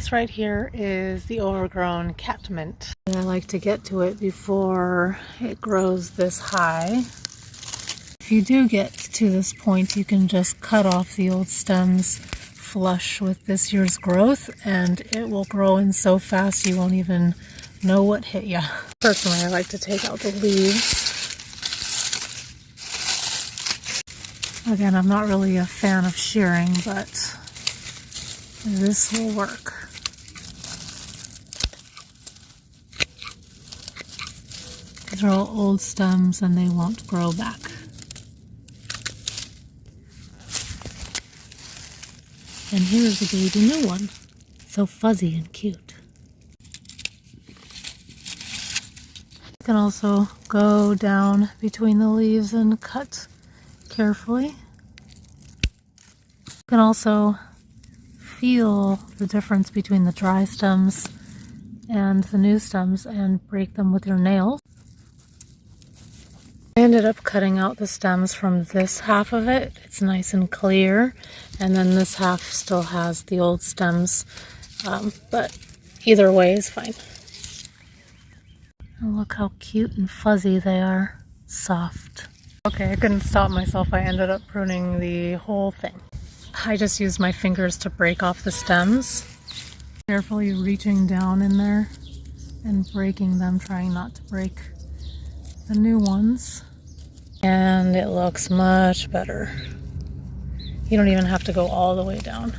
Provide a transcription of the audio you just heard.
This right here is the overgrown catmint. I like to get to it before it grows this high. If you do get to this point, you can just cut off the old stems flush with this year's growth, and it will grow in so fast you won't even know what hit you. Personally, I like to take out the leaves. Again, I'm not really a fan of shearing, but this will work. These are all old stems and they won't grow back. And here's a baby new one. So fuzzy and cute. You can also go down between the leaves and cut carefully. You can also feel the difference between the dry stems and the new stems and break them with your nails. I ended up cutting out the stems from this half of it. It's nice and clear, and then this half still has the old stems, but either way is fine. And look how cute and fuzzy they are, soft. Okay, I couldn't stop myself. I ended up pruning the whole thing. I just used my fingers to break off the stems, carefully reaching down in there and breaking them, trying not to break the new ones. And it looks much better. You don't even have to go all the way down.